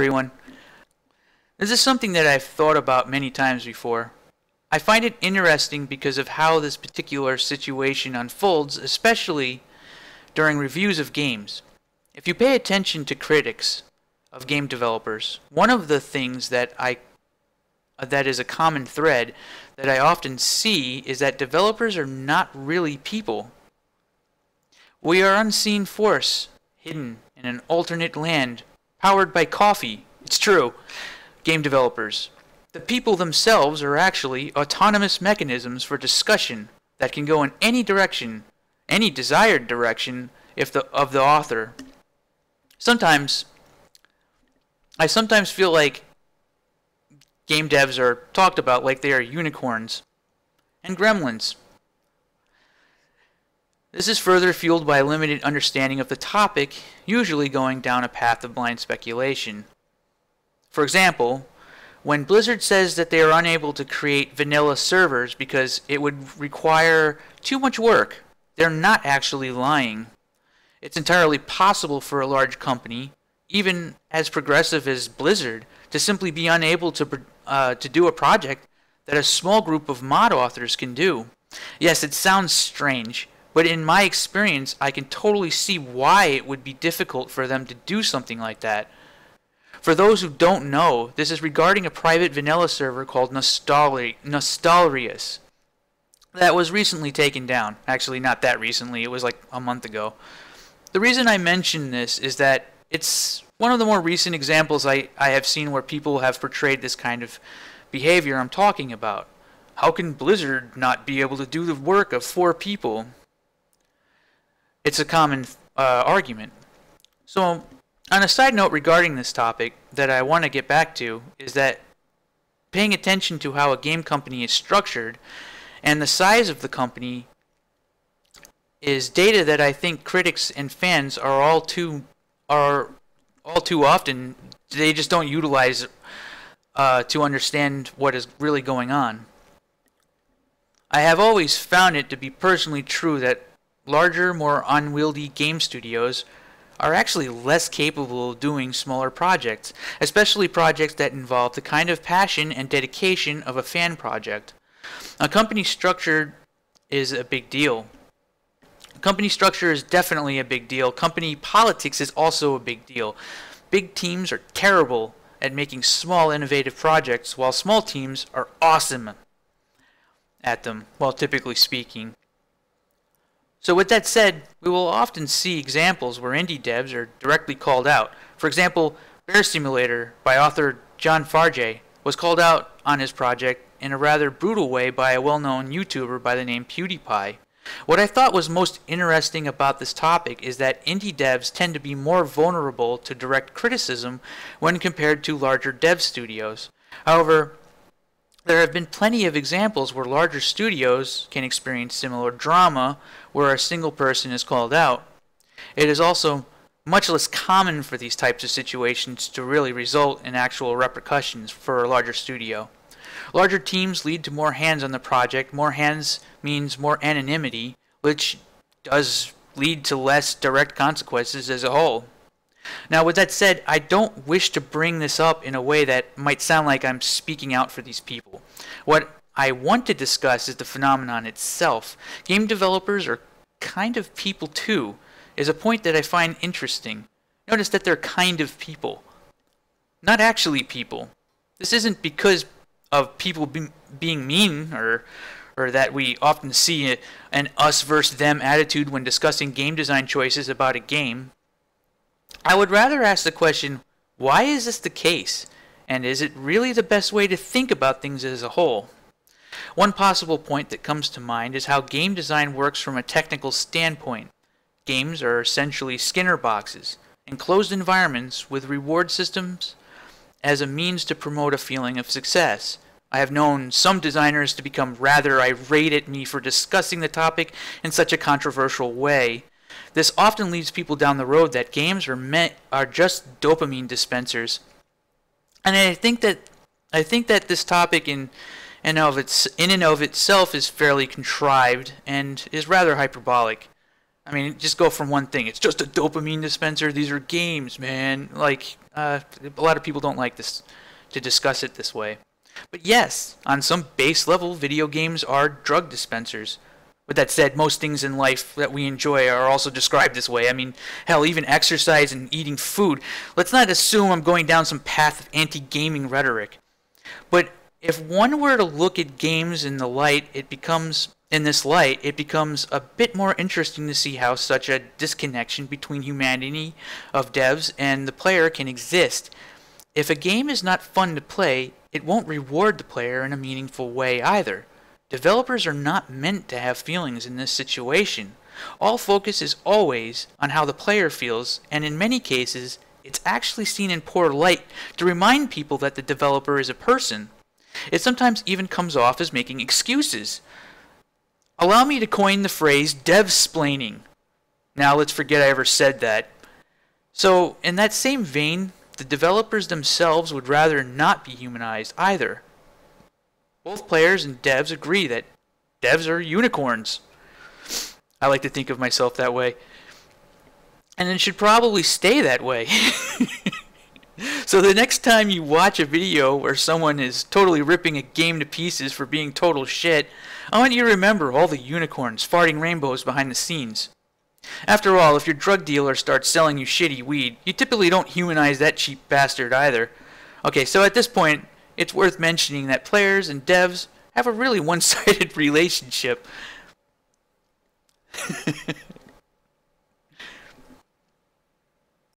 everyone. This is something that I've thought about many times before. I find it interesting because of how this particular situation unfolds, especially during reviews of games. If you pay attention to critics of game developers, one of the things that is a common thread that I often see is that developers are not really people. We are unseen force, hidden in an alternate land, powered by coffee. It's true. Game developers. The people themselves are actually autonomous mechanisms for discussion that can go in any direction, any desired direction of the author. I sometimes feel like game devs are talked about like they are unicorns and gremlins. This is further fueled by a limited understanding of the topic, usually going down a path of blind speculation. For example, when Blizzard says that they are unable to create vanilla servers because it would require too much work, they're not actually lying. It's entirely possible for a large company, even as progressive as Blizzard, to simply be unable to do a project that a small group of mod authors can do. Yes, it sounds strange, but in my experience, I can totally see why it would be difficult for them to do something like that. For those who don't know, this is regarding a private vanilla server called Nostalrius that was recently taken down. Actually, not that recently, it was like a month ago. The reason I mention this is that it's one of the more recent examples I have seen where people have portrayed this kind of behavior I'm talking about. How can Blizzard not be able to do the work of 4 people? It's a common argument. So, on a side note regarding this topic that I want to get back to is that paying attention to how a game company is structured and the size of the company is data that I think critics and fans are all too often, they just don't utilize to understand what is really going on. I have always found it to be personally true that larger, more unwieldy game studios are actually less capable of doing smaller projects, especially projects that involve the kind of passion and dedication of a fan project. A company structure is a big deal. Company structure is definitely a big deal. Company politics is also a big deal. Big teams are terrible at making small, innovative projects, while small teams are awesome at them, well, typically speaking. So with that said, we will often see examples where indie devs are directly called out. For example, Bear Simulator by author John Farge was called out on his project in a rather brutal way by a well-known YouTuber by the name PewDiePie. What I thought was most interesting about this topic is that indie devs tend to be more vulnerable to direct criticism when compared to larger dev studios. However, there have been plenty of examples where larger studios can experience similar drama where a single person is called out. It is also much less common for these types of situations to really result in actual repercussions for a larger studio. Larger teams lead to more hands on the project. More hands means more anonymity, which does lead to less direct consequences as a whole. Now, with that said, I don't wish to bring this up in a way that might sound like I'm speaking out for these people. What I want to discuss is the phenomenon itself. Game developers are kind of people too, is a point that I find interesting. Notice that they're kind of people, not actually people. This isn't because of people being mean or that we often see an us versus them attitude when discussing game design choices about a game. I would rather ask the question, why is this the case? And is it really the best way to think about things as a whole? One possible point that comes to mind is how game design works from a technical standpoint. Games are essentially Skinner boxes, enclosed environments with reward systems as a means to promote a feeling of success. I have known some designers to become rather irate at me for discussing the topic in such a controversial way. This often leads people down the road that games are just dopamine dispensers. And I think that this topic in and of itself is fairly contrived and is rather hyperbolic. I mean, just go from one thing. It's just a dopamine dispenser. These are games, man. Like, a lot of people don't like this to discuss it this way. But yes, on some base level, video games are drug dispensers. With that said, most things in life that we enjoy are also described this way. I mean, hell, even exercise and eating food. Let's not assume I'm going down some path of anti-gaming rhetoric. But if one were to look at games in this light, it becomes a bit more interesting to see how such a disconnection between humanity of devs and the player can exist. If a game is not fun to play, it won't reward the player in a meaningful way either. Developers are not meant to have feelings in this situation. All focus is always on how the player feels, and in many cases, it's actually seen in poor light to remind people that the developer is a person. It sometimes even comes off as making excuses. Allow me to coin the phrase dev-splaining. Now let's forget I ever said that. So, in that same vein, the developers themselves would rather not be humanized either. Both players and devs agree that devs are unicorns. I like to think of myself that way. And it should probably stay that way. So the next time you watch a video where someone is totally ripping a game to pieces for being total shit, I want you to remember all the unicorns farting rainbows behind the scenes. After all, if your drug dealer starts selling you shitty weed, you typically don't humanize that cheap bastard either. Okay, so at this point, it's worth mentioning that players and devs have a really one-sided relationship.